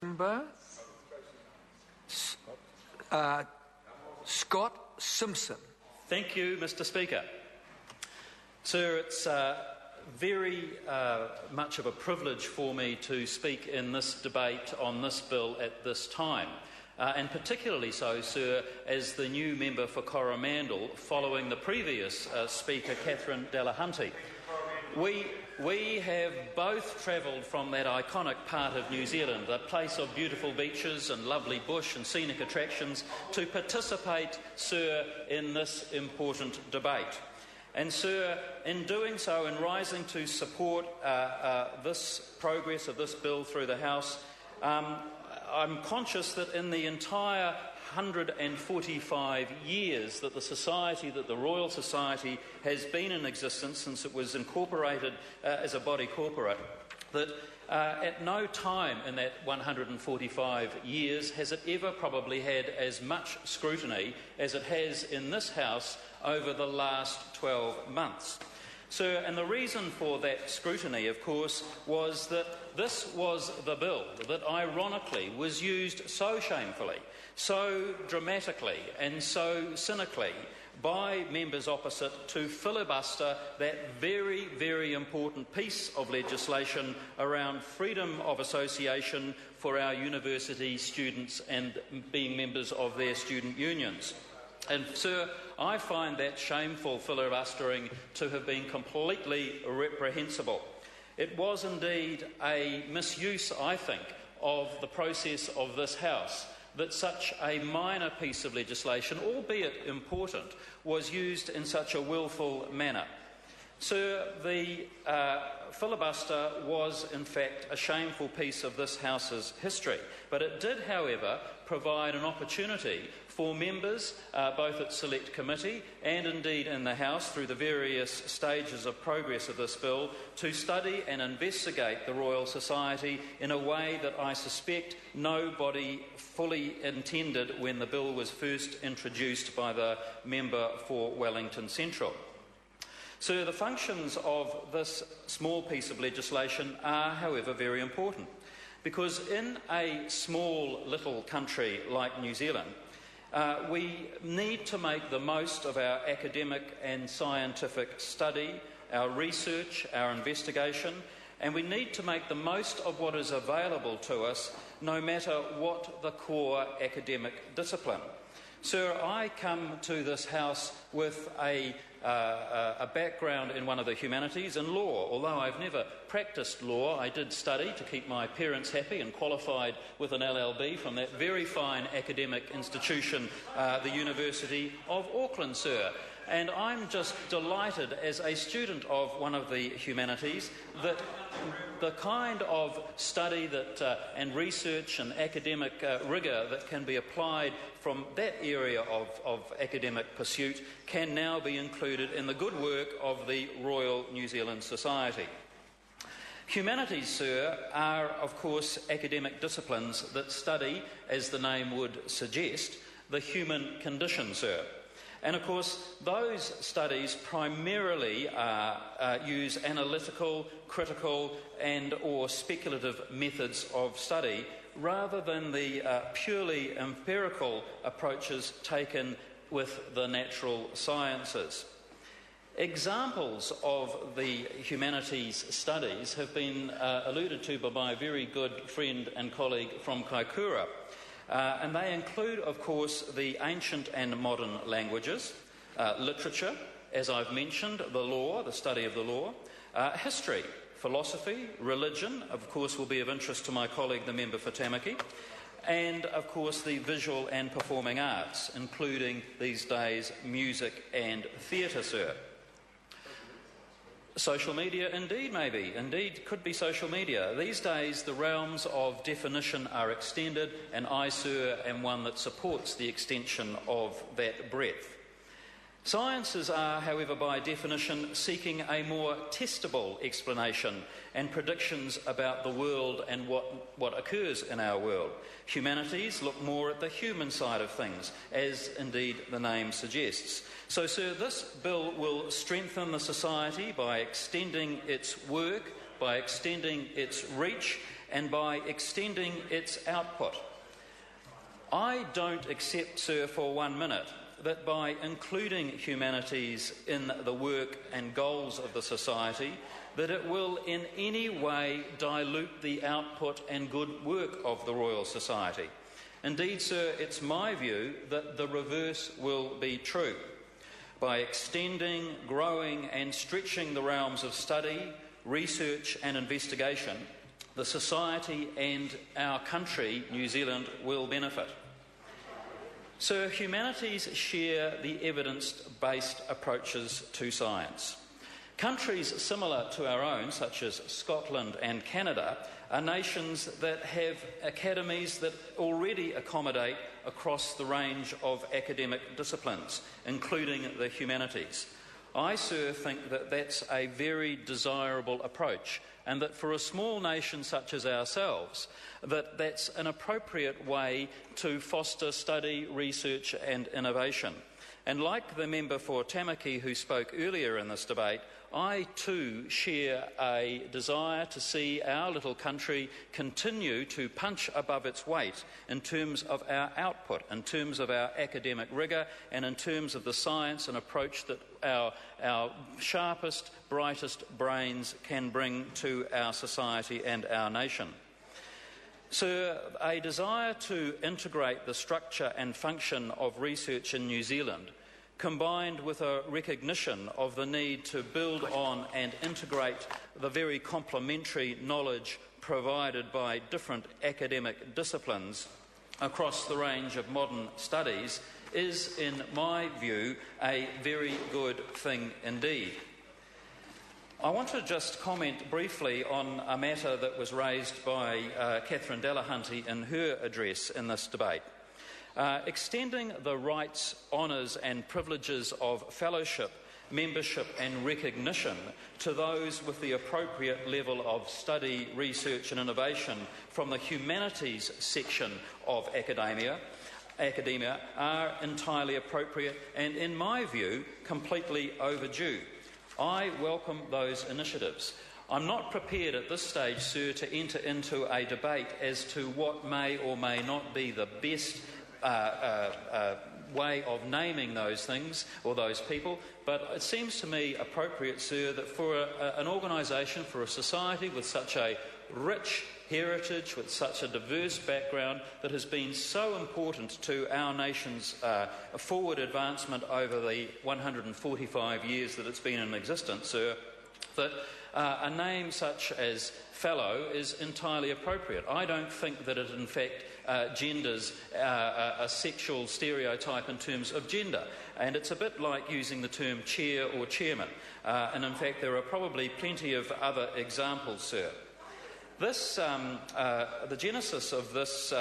Member Scott Simpson. Thank you, Mr. Speaker. Sir, it's very much of a privilege for me to speak in this debate on this bill at this time, and particularly so, sir, as the new member for Coromandel following the previous Speaker, Catherine Delahunty. We have both travelled from that iconic part of New Zealand, a place of beautiful beaches and lovely bush and scenic attractions, to participate, sir, in this important debate. And, sir, in doing so, in rising to support this progress of this bill through the House, I'm conscious that in the entire 145 years that the Royal Society has been in existence since it was incorporated as a body corporate, that at no time in that 145 years has it ever probably had as much scrutiny as it has in this House over the last 12 months. Sir, and the reason for that scrutiny, of course, was that this was the bill that ironically was used so shamefully, so dramatically and so cynically by members opposite to filibuster that very, very important piece of legislation around freedom of association for our university students and being members of their student unions. And, sir, I find that shameful filibustering to have been completely reprehensible. It was indeed a misuse, I think, of the process of this House that such a minor piece of legislation, albeit important, was used in such a willful manner. Sir, the filibuster was in fact a shameful piece of this House's history, but it did, however, provide an opportunity for members, both at Select Committee and indeed in the House through the various stages of progress of this bill, to study and investigate the Royal Society in a way that I suspect nobody fully intended when the bill was first introduced by the member for Wellington Central. So the functions of this small piece of legislation are, however, very important, because in a small little country like New Zealand, we need to make the most of our academic and scientific study, our research, our investigation, and we need to make the most of what is available to us, no matter what the core academic discipline. Sir, I come to this House with a background in one of the humanities and law. Although I've never practiced law, I did study to keep my parents happy and qualified with an LLB from that very fine academic institution, the University of Auckland, sir. And I'm just delighted as a student of one of the humanities that the kind of study that and research and academic rigour that can be applied from that area of academic pursuit can now be included in the good work of the Royal New Zealand Society. Humanities, sir, are of course academic disciplines that study, as the name would suggest, the human condition, sir. And of course, those studies primarily use analytical, critical and or speculative methods of study rather than the purely empirical approaches taken with the natural sciences. Examples of the humanities studies have been alluded to by my very good friend and colleague from Kaikoura. And they include, of course, the ancient and modern languages, literature, as I've mentioned, the law, the study of the law, history, philosophy, religion, of course, will be of interest to my colleague, the member for Tamaki, and, of course, the visual and performing arts, including these days music and theatre, sir. Social media, indeed, maybe. Indeed, could be social media. These days, the realms of definition are extended, and I, sir, am one that supports the extension of that breadth. Sciences are, however, by definition, seeking a more testable explanation and predictions about the world and what occurs in our world. Humanities look more at the human side of things, as indeed the name suggests. So, sir, this bill will strengthen the society by extending its work, by extending its reach, and by extending its output. I don't accept, sir, for 1 minute that by including humanities in the work and goals of the society, that it will in any way dilute the output and good work of the Royal Society. Indeed, sir, it's my view that the reverse will be true. By extending, growing and stretching the realms of study, research and investigation, the society and our country, New Zealand, will benefit. So humanities share the evidence-based approaches to science. Countries similar to our own, such as Scotland and Canada, are nations that have academies that already accommodate across the range of academic disciplines, including the humanities. I, sir, think that that's a very desirable approach, and that for a small nation such as ourselves, that's an appropriate way to foster study, research and innovation. And like the member for Tamaki who spoke earlier in this debate, I too share a desire to see our little country continue to punch above its weight in terms of our output, in terms of our academic rigour and in terms of the science and approach that our sharpest, brightest brains can bring to our society and our nation. Sir, a desire to integrate the structure and function of research in New Zealand, combined with a recognition of the need to build on and integrate the very complementary knowledge provided by different academic disciplines across the range of modern studies, is, in my view, a very good thing indeed. I want to just comment briefly on a matter that was raised by Catherine Delahunty in her address in this debate. Extending the rights, honours and privileges of fellowship, membership and recognition to those with the appropriate level of study, research and innovation from the humanities section of academia are entirely appropriate and, in my view, completely overdue. I welcome those initiatives. I'm not prepared at this stage, sir, to enter into a debate as to what may or may not be the best way of naming those things or those people, but it seems to me appropriate, sir, that for an organisation, for a society with such a rich heritage, with such a diverse background that has been so important to our nation's forward advancement over the 145 years that it's been in existence, sir, that a name such as fellow is entirely appropriate. I don't think that it in fact genders a sexual stereotype in terms of gender, and it's a bit like using the term chair or chairman, and in fact there are probably plenty of other examples, sir. This, the genesis of this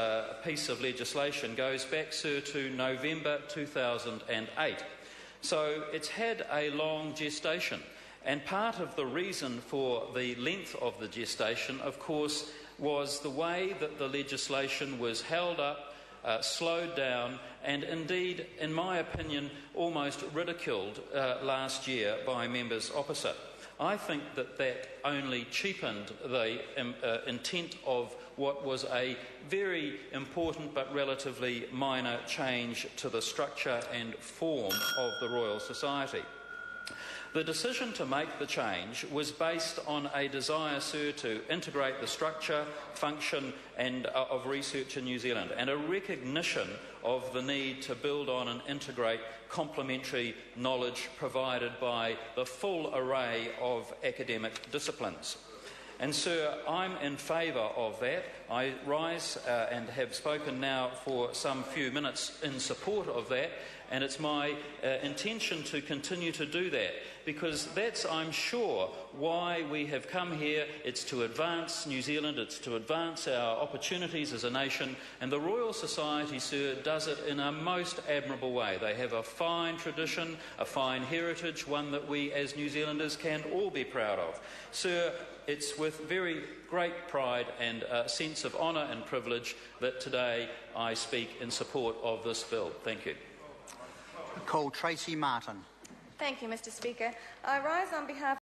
piece of legislation goes back, sir, to November 2008. So it's had a long gestation, and part of the reason for the length of the gestation, of course, was the way that the legislation was held up, slowed down, and indeed, in my opinion, almost ridiculed last year by members opposite. I think that that only cheapened the intent of what was a very important but relatively minor change to the structure and form of the Royal Society. The decision to make the change was based on a desire, sir, to integrate the structure, function and of research in New Zealand, and a recognition of the need to build on and integrate complementary knowledge provided by the full array of academic disciplines. And, sir, I'm in favour of that. I rise and have spoken now for some few minutes in support of that, and it's my intention to continue to do that, because that's, I'm sure, why we have come here. It's to advance New Zealand, it's to advance our opportunities as a nation, and the Royal Society, sir, does it in a most admirable way. They have a fine tradition, a fine heritage, one that we as New Zealanders can all be proud of. Sir, it's with very great pride and a sense of honour and privilege that today I speak in support of this bill. Thank you. Call Tracy Martin. Thank you, Mr. Speaker. I rise on behalf